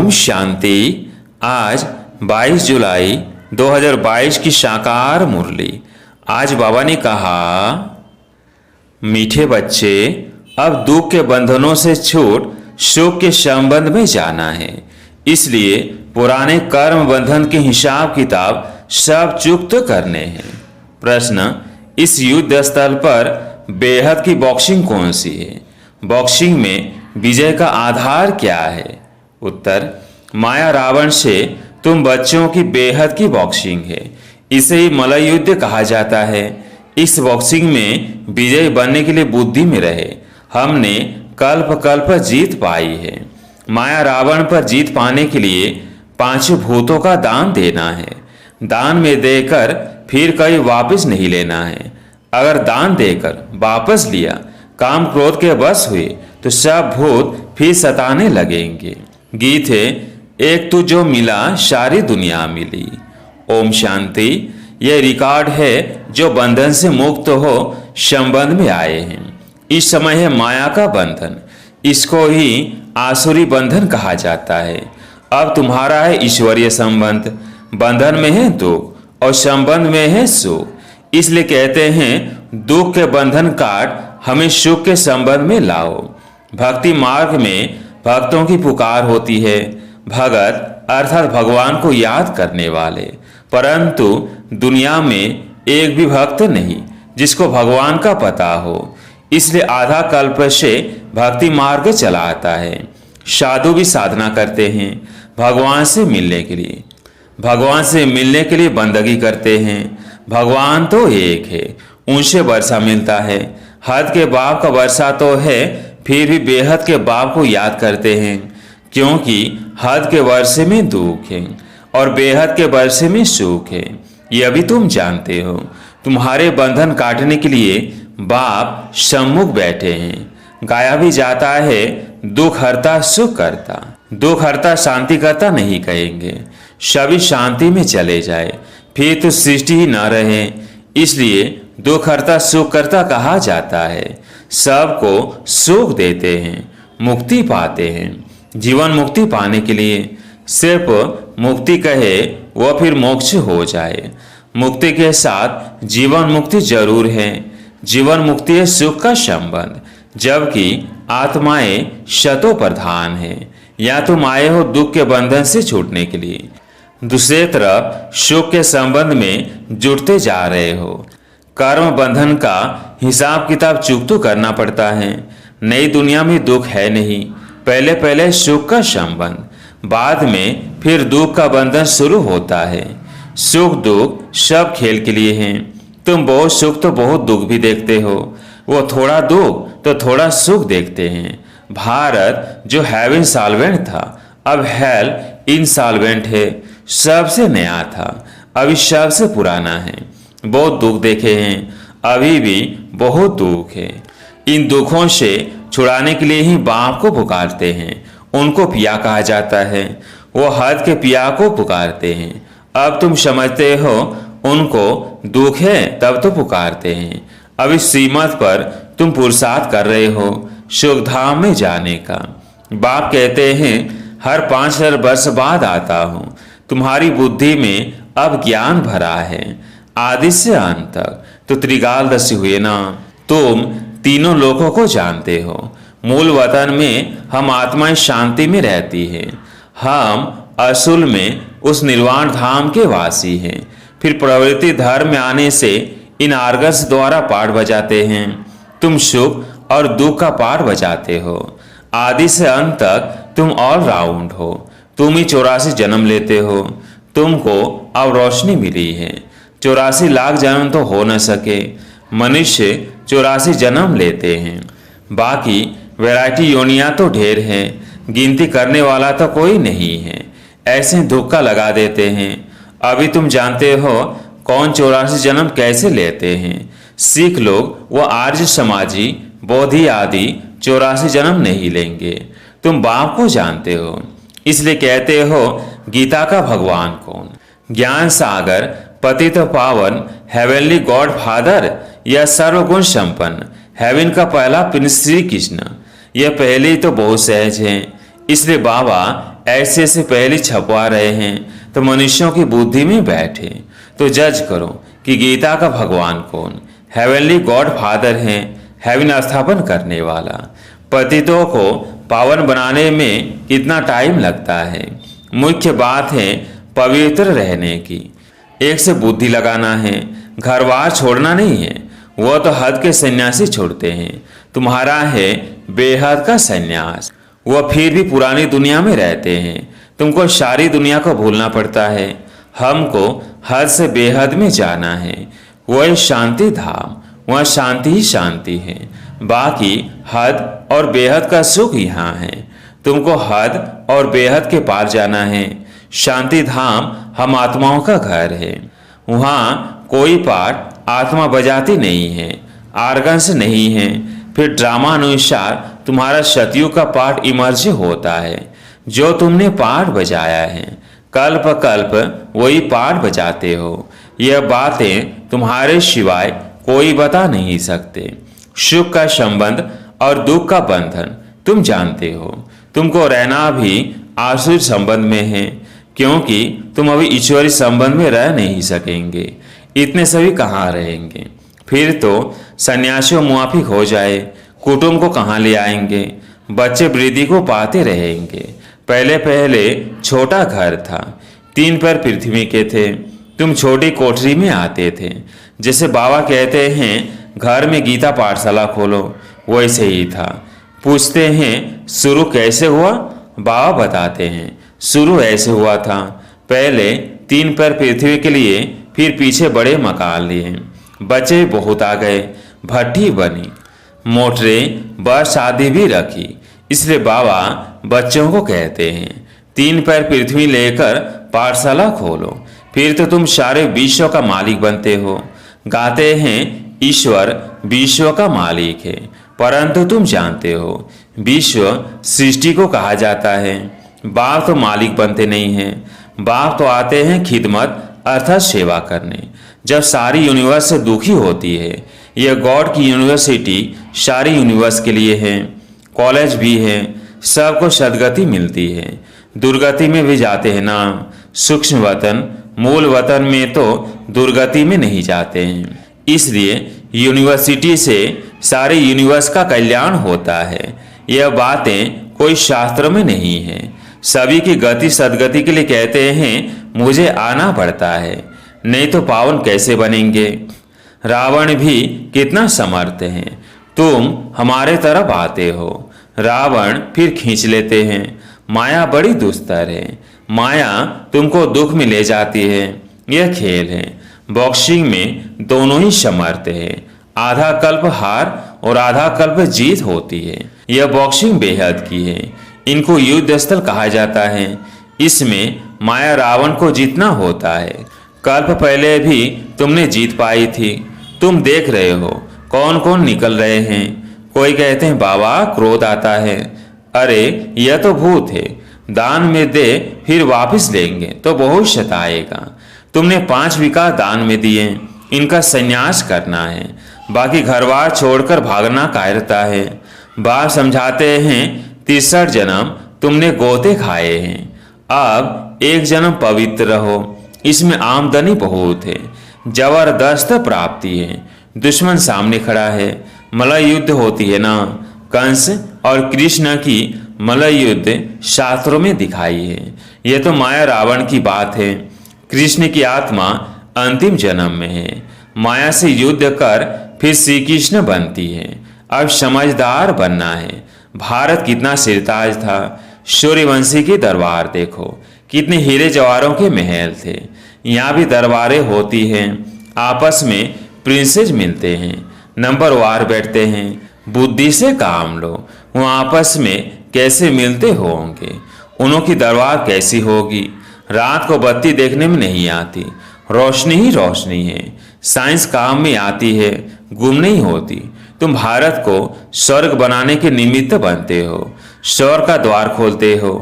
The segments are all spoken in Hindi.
ओम शांति। आज 22 जुलाई 2022 की साकार मुरली। आज बाबा ने कहा, मीठे बच्चे, अब दुख के बंधनों से छूट सुख के संबंध में जाना है। इसलिए पुराने कर्म बंधन के हिसाब किताब सब चुक्त करने हैं। प्रश्न, इस युद्ध स्थल पर बेहद की बॉक्सिंग कौन सी है? बॉक्सिंग में विजय का आधार क्या है? उत्तर, माया रावण से तुम बच्चों की बेहद की बॉक्सिंग है। इसे ही मलय युद्ध कहा जाता है। इस बॉक्सिंग में विजय बनने के लिए बुद्धि में रहे। हमने कल्प कल्प जीत पाई है। माया रावण पर जीत पाने के लिए 5 भूतों का दान देना है। दान में देकर फिर कहीं वापस नहीं लेना है। अगर दान देकर वापस लिया, काम क्रोध के वश हुए, तो सब भूत फिर सताने लगेंगे। गीत है, एक तू जो मिला सारी दुनिया मिली। ओम शांति। यह रिकॉर्ड है जो बंधन से मुक्त हो संबंध में आए हैं। इस समय है माया का बंधन, इसको ही आसुरी बंधन कहा जाता है। अब तुम्हारा है ईश्वरीय संबंध। बंधन में है दुख और संबंध में है सुख। इसलिए कहते हैं, दुख के बंधन काट हमें सुख के संबंध में लाओ। भक्ति मार्ग में भक्तों की पुकार होती है। भगत अर्थात भगवान को याद करने वाले। परंतु दुनिया में एक भी भक्त नहीं जिसको भगवान का पता हो। इसलिए आधा कल्प से भक्ति मार्ग चला आता है। साधु भी साधना करते हैं भगवान से मिलने के लिए। भगवान से मिलने के लिए बंदगी करते हैं। भगवान तो एक है, उनसे वर्षा मिलता है। हद के बाप का वर्षा तो है, फिर भी बेहद के बाप को याद करते हैं, क्योंकि हद के वर्षे में दुख है और बेहद के वर्षे में सुख है। यह भी तुम जानते हो। तुम्हारे बंधन काटने के लिए बाप सम्मुख बैठे हैं। गाया भी जाता है, दुख हरता सुख करता। दुख हरता शांति करता नहीं कहेंगे। सभी शांति में चले जाए, फिर तो सृष्टि ही न रहे। इसलिए दुख हरता सुख करता कहा जाता है। सबको सुख देते हैं, मुक्ति पाते हैं। जीवन मुक्ति पाने के लिए सिर्फ मुक्ति कहे वह फिर मोक्ष हो जाए। मुक्ति के साथ जीवन मुक्ति जरूर है। जीवन मुक्ति है सुख का संबंध, जबकि आत्माएं शतो प्रधान है। या तुम आए हो दुख के बंधन से छूटने के लिए, दूसरे तरफ सुख के संबंध में जुड़ते जा रहे हो। कर्म बंधन का हिसाब किताब चुकता करना पड़ता है। नई दुनिया में दुख है नहीं। पहले पहले सुख का संबंध, बाद में फिर दुख का बंधन शुरू होता है। सुख दुख सब खेल के लिए हैं। तुम बहुत सुख तो बहुत दुख भी देखते हो, वो थोड़ा दुख तो थोड़ा सुख देखते हैं। भारत जो हेवन सॉल्वेंट था, अब हेल इनसॉल्वेंट है। सबसे नया था, अभी सबसे पुराना है। बहुत दुख देखे हैं, अभी भी बहुत दुख है। इन दुखों से छुड़ाने के लिए ही बाप को पुकारते हैं। उनको पिया कहा जाता है। वो हद के पिया को पुकारते हैं। अब तुम समझते हो उनको दुख है तब तो पुकारते हैं। अब इस श्रीमत पर तुम पुरुषार्थ कर रहे हो सुख धाम में जाने का। बाप कहते हैं, हर 5000 वर्ष बाद आता हूँ। तुम्हारी बुद्धि में अब ज्ञान भरा है, आदि से अंत तक तो त्रिकालदर्शी हुए ना। तुम तीनों लोकों को जानते हो। मूल वतन में हम आत्माएं शांति में रहती हैं। हम असूल में उस निर्वाण धाम के वासी हैं। फिर प्रवृत्ति धर्म में आने से इन आर्गस द्वारा पाठ बजाते हैं। तुम सुख और दुख का पाठ बजाते हो। आदि से अंत तक तुम ऑल राउंड हो। तुम ही 84 जन्म लेते हो। तुमको अब रोशनी मिली है। 84 लाख जन्म तो हो न सके। मनुष्य 84 जन्म लेते हैं। बाकी वैरायटी योनियां तो ढेर हैं, गिनती करने वाला तो कोई नहीं है। ऐसे धोखा लगा देते हैं। अभी तुम जानते हो कौन 84 जन्म कैसे लेते हैं। सिख लोग व आर्य समाजी बोधि आदि 84 जन्म नहीं लेंगे। तुम बाप को जानते हो, इसलिए कहते हो गीता का भगवान कौन? ज्ञान सागर, पतित पावन, हेवनली गॉड फादर या सर्वगुण संपन्न, हेवन का पहला प्रिंस श्री कृष्ण। यह पहले ही तो बहुत सहज है। इसलिए बाबा ऐसे से पहले छपवा रहे हैं तो मनुष्यों की बुद्धि में बैठे। तो जज करो कि गीता का भगवान कौन। हेवनली गॉड फादर हैं, हेवन स्थापन करने वाला। पतितों को पावन बनाने में कितना टाइम लगता है। मुख्य बात है पवित्र रहने की। एक से बुद्धि लगाना है, घर बार छोड़ना नहीं है। वो तो हद के सन्यासी छोड़ते हैं, तुम्हारा है बेहद का सन्यास। वो फिर भी पुरानी दुनिया में रहते हैं, तुमको सारी दुनिया को भूलना पड़ता है। हमको हद से बेहद में जाना है। वह शांति धाम, वह शांति ही शांति है। बाकी हद और बेहद का सुख यहाँ है। तुमको हद और बेहद के पार जाना है। शांति धाम हम आत्माओं का घर है। वहाँ कोई पाठ आत्मा बजाती नहीं है, आर्गन्स नहीं है। फिर ड्रामा अनुसार तुम्हारा सतयुग का पाठ इमर्ज होता है। जो तुमने पाठ बजाया है कल्प कल्प वही पाठ बजाते हो। यह बातें तुम्हारे सिवाय कोई बता नहीं सकते। सुख का संबंध और दुख का बंधन तुम जानते हो। तुमको रहना भी आसुर संबंध में है, क्योंकि तुम अभी ईश्वरी संबंध में रह नहीं सकेंगे। इतने सभी कहाँ रहेंगे। फिर तो सन्यासियों मुआफिक हो जाए, कुटुंब को कहाँ ले आएंगे। बच्चे वृद्धि को पाते रहेंगे। पहले पहले छोटा घर था, 3 पैर पृथ्वी के थे। तुम छोटी कोठरी में आते थे। जैसे बाबा कहते हैं घर में गीता पाठशाला खोलो, वैसे ही था। पूछते हैं शुरू कैसे हुआ, बाबा बताते हैं शुरू ऐसे हुआ था। पहले 3 पैर पृथ्वी के लिए, फिर पीछे बड़े मकान लिए। बच्चे बहुत आ गए, भट्टी बनी, मोटरें बस आदि भी रखी। इसलिए बाबा बच्चों को कहते हैं 3 पैर पृथ्वी लेकर पाठशाला खोलो, फिर तो तुम सारे विश्व का मालिक बनते हो। गाते हैं ईश्वर विश्व का मालिक है, परंतु तुम जानते हो विश्व सृष्टि को कहा जाता है। बाप तो मालिक बनते नहीं हैं, बाप तो आते हैं खिदमत अर्थात सेवा करने। जब सारी यूनिवर्स से दुखी होती है, यह गॉड की यूनिवर्सिटी सारी यूनिवर्स के लिए है। कॉलेज भी है, सबको सदगति मिलती है। दुर्गति में भी जाते हैं ना। सूक्ष्म वतन, मूल वतन में तो दुर्गति में नहीं जाते हैं। इसलिए यूनिवर्सिटी से सारे यूनिवर्स का कल्याण होता है। यह बातें कोई शास्त्र में नहीं है। सभी की गति सदगति के लिए कहते हैं मुझे आना पड़ता है, नहीं तो पावन कैसे बनेंगे। रावण भी कितना समर्थ है, तुम हमारे तरफ आते हो, रावण फिर खींच लेते हैं। माया बड़ी दुस्तर है, माया तुमको दुख में ले जाती है। यह खेल है। बॉक्सिंग में दोनों ही समर्थ है। आधा कल्प हार और आधा कल्प जीत होती है। यह बॉक्सिंग बेहद की है। इनको युद्ध स्थल कहा जाता है। इसमें माया रावण को जीतना होता है। कल्प पहले भी तुमने जीत पाई थी। तुम देख रहे हो कौन कौन निकल रहे हैं। कोई कहते हैं बाबा क्रोध आता है, अरे यह तो भूत है, दान में दे फिर वापस लेंगे तो बहुत सताएगा। तुमने 5 विकार दान में दिए, इनका संन्यास करना है। बाकी घरबार छोड़कर भागना कायरता है। बाप समझाते हैं 63 जन्म तुमने गोते खाए हैं, अब 1 जन्म पवित्र रहो। इसमें आमदनी बहुत है, जबरदस्त प्राप्ति है। दुश्मन सामने खड़ा है, मलय युद्ध होती है ना। कंस और कृष्ण की मलय युद्ध शास्त्रों में दिखाई है। यह तो माया रावण की बात है। कृष्ण की आत्मा अंतिम जन्म में है। माया से युद्ध कर फिर श्री कृष्ण बनती है। अब समझदार बनना है। भारत कितना सिरताज था। सूर्यवंशी की दरबार देखो, कितने हीरे जवाहरों के महल थे। यहाँ भी दरबारें होती हैं, आपस में प्रिंसेस मिलते हैं, नंबर वार बैठते हैं। बुद्धि से काम लो, वो आपस में कैसे मिलते होंगे। उन्हों की दरबार कैसी होगी। रात को बत्ती देखने में नहीं आती, रोशनी ही रोशनी है। साइंस काम में आती है, गुम नहीं होती। तुम भारत को स्वर्ग बनाने के निमित्त बनते हो, स्वर्ग का द्वार खोलते हो।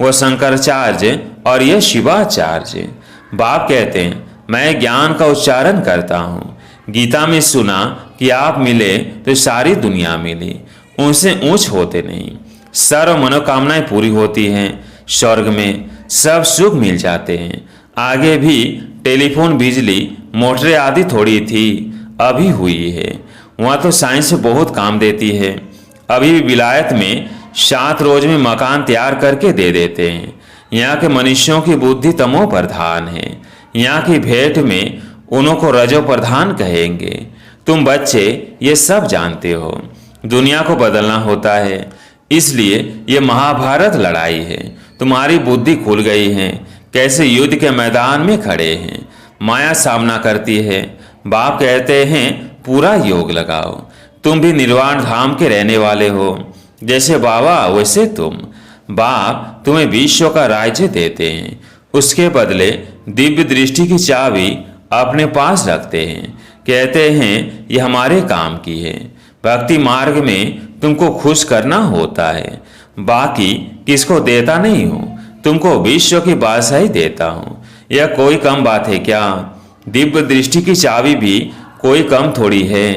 वो शंकराचार्य और यह शिवाचार्य। बाप कहते हैं मैं ज्ञान का उच्चारण करता हूँ। गीता में सुना कि आप मिले तो सारी दुनिया मिली, उनसे ऊंच होते नहीं। सर्व मनोकामनाएं पूरी होती हैं। स्वर्ग में सब सुख मिल जाते हैं। आगे भी टेलीफोन, बिजली, मोटरें आदि थोड़ी थी, अभी हुई है। वहाँ तो साइंस बहुत काम देती है। अभी भी विलायत में 7 रोज में मकान तैयार करके दे देते हैं। यहाँ के मनुष्यों की बुद्धि तमो प्रधान है। यहाँ की भेंट में उन्हों को रजो प्रधान कहेंगे। तुम बच्चे ये सब जानते हो। दुनिया को बदलना होता है, इसलिए ये महाभारत लड़ाई है। तुम्हारी बुद्धि खुल गई है। कैसे युद्ध के मैदान में खड़े हैं। माया सामना करती है। बाप कहते हैं पूरा योग लगाओ। तुम भी निर्वाण धाम के रहने वाले हो। जैसे बाबा वैसे तुम। बाप तुम्हें विश्व का राज्य देते हैं, उसके बदले दिव्य दृष्टि की चाबी अपने पास रखते हैं। कहते हैं ये हमारे काम की है। भक्ति मार्ग में तुमको खुश करना होता है, बाकी किसको देता नहीं हूँ। तुमको विश्व की बादशाही देता हूँ। यह कोई कम बात है क्या? दिव्य दृष्टि की चाबी भी कोई कम थोड़ी है।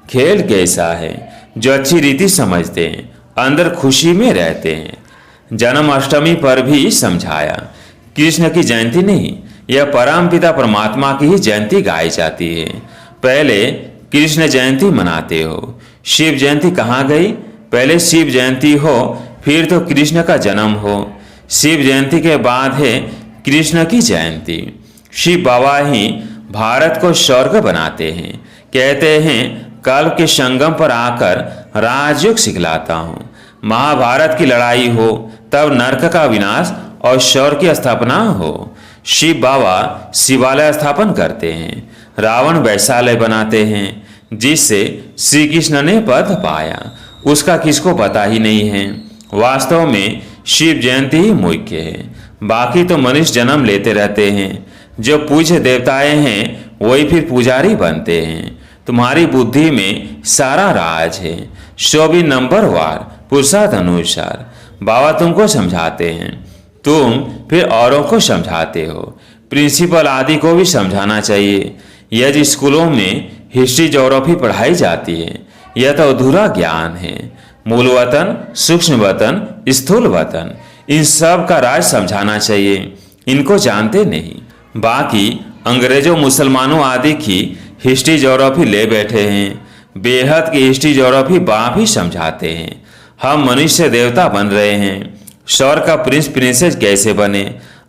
खेल कैसा है जो अच्छी रीति समझते हैं, अंदर खुशी में रहते हैं। जन्माष्टमी पर भी समझाया, कृष्ण की जयंती नहीं, यह परमपिता परमात्मा की ही जयंती गाई जाती है। पहले कृष्ण जयंती मनाते हो, शिव जयंती कहाँ गई? पहले शिव जयंती हो, फिर तो कृष्ण का जन्म हो। शिव जयंती के बाद है कृष्ण की जयंती। शिव बाबा ही भारत को स्वर्ग बनाते हैं। कहते हैं कल्प के संगम पर आकर राजयोग सिखलाता हूँ। महाभारत की लड़ाई हो तब नरक का विनाश और स्वर्ग की स्थापना हो। शिव बाबा शिवालय स्थापन करते हैं, रावण वैशालय बनाते हैं, जिससे श्री कृष्ण ने पद पाया उसका किसको पता ही नहीं है। वास्तव में शिव जयंती ही मुख्य है, बाकी तो मनुष्य जन्म लेते रहते हैं। जो पूज्य देवताएं हैं वही फिर पुजारी बनते हैं। तुम्हारी बुद्धि में सारा राज है, 24 नंबर वार पुरुषार्थ अनुसार। बाबा तुमको समझाते हैं, तुम फिर औरों को समझाते हो। प्रिंसिपल आदि को भी समझाना चाहिए। यदि स्कूलों में हिस्ट्री ज्योग्राफी पढ़ाई जाती है, यह तो अधूरा ज्ञान है। मूल वतन, सूक्ष्म वतन, स्थूल वतन, इन सब का राज समझाना चाहिए। इनको जानते नहीं। बाकी अंग्रेजों, मुसलमानों आदि की हिस्ट्री ज्योग्राफी ले बैठे हैं। बेहद की हिस्ट्री ज्योग्राफी बाप ही समझाते हैं। हम मनुष्य देवता बन रहे हैं। स्वर्ग का प्रिंस प्रिंसेस कैसे बने?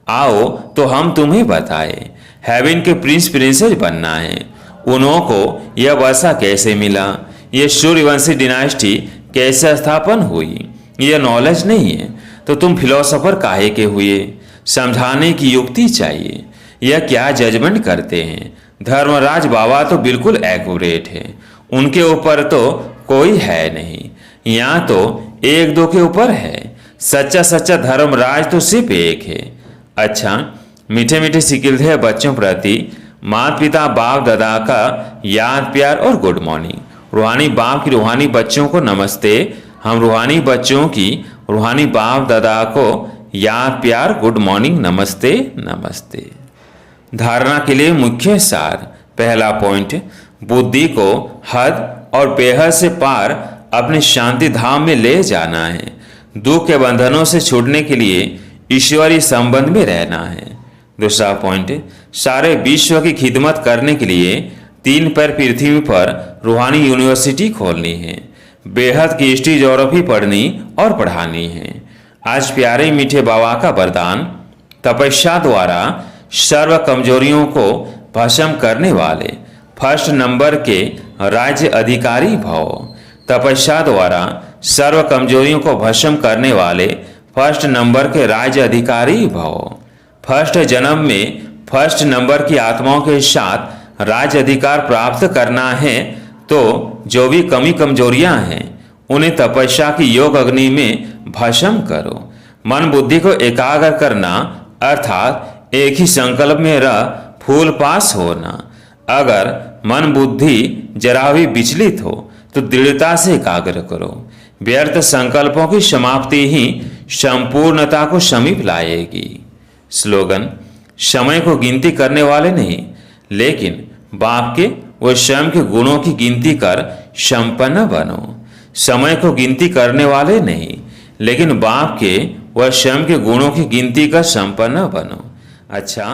आओ तो हम तुम्हें बताए। हेवन के प्रिंस प्रिंसेस बनना है। उन्हों को यह वर्षा कैसे मिला? ये सूर्यवंशी डिनास्टी कैसे स्थापन हुई? यह नॉलेज नहीं है तो तुम फिलोसोफर काहे के हुए? समझाने की युक्ति चाहिए। यह क्या जजमेंट करते हैं? धर्मराज बाबा तो बिल्कुल एक्यूरेट है, उनके ऊपर तो कोई है नहीं। यहाँ तो 1-2 के ऊपर है। सच्चा सच्चा धर्मराज तो सिर्फ एक है। अच्छा, मीठे मीठे सिकिल बच्चों प्रति माता पिता बाप दादा का याद प्यार और गुड मॉर्निंग। रूहानी बाप की रूहानी बच्चों को नमस्ते। हम रूहानी बच्चों की रूहानी बाप दादा को याद प्यार गुड मॉर्निंग नमस्ते नमस्ते। धारणा के लिए मुख्य सार। पहला पॉइंट, बुद्धि को हद और बेहद से पार अपने शांति धाम में ले जाना है। दुख के बंधनों से छूटने के लिए ईश्वरीय संबंध में रहना है। दूसरा पॉइंट, सारे विश्व की खिदमत करने के लिए 3 पैर पृथ्वी पर रूहानी यूनिवर्सिटी खोलनी है। बेहद की हिस्ट्री ज्योग्राफी पढ़नी और पढ़ानी है। आज प्यारे मीठे बाबा का वरदान, तपस्या द्वारा सर्व कमजोरियों को भस्म करने वाले फर्स्ट नंबर के राज्य अधिकारी भव। तपस्या द्वारा सर्व कमजोरियों को भस्म करने वाले फर्स्ट नंबर के राज्य अधिकारी भव। फर्स्ट जन्म में फर्स्ट नंबर की आत्माओं के साथ राज्य अधिकार प्राप्त करना है तो जो भी कमी कमजोरियां हैं उन्हें तपस्या की योग अग्नि में भस्म करो। मन बुद्धि को एकाग्र करना अर्थात एक ही संकल्प में रह फूल पास होना। अगर मन बुद्धि जरा भी विचलित हो तो दृढ़ता से एकाग्र करो। व्यर्थ संकल्पों की समाप्ति ही संपूर्णता को समीप लाएगी। स्लोगन, समय को गिनती करने वाले नहीं, लेकिन बाप के व स्वयं के गुणों की गिनती कर संपन्न बनो। समय को गिनती करने वाले नहीं, लेकिन बाप के व श्रम के गुणों की गिनती कर संपन्न बनो। अच्छा,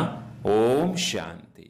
ओम शांति।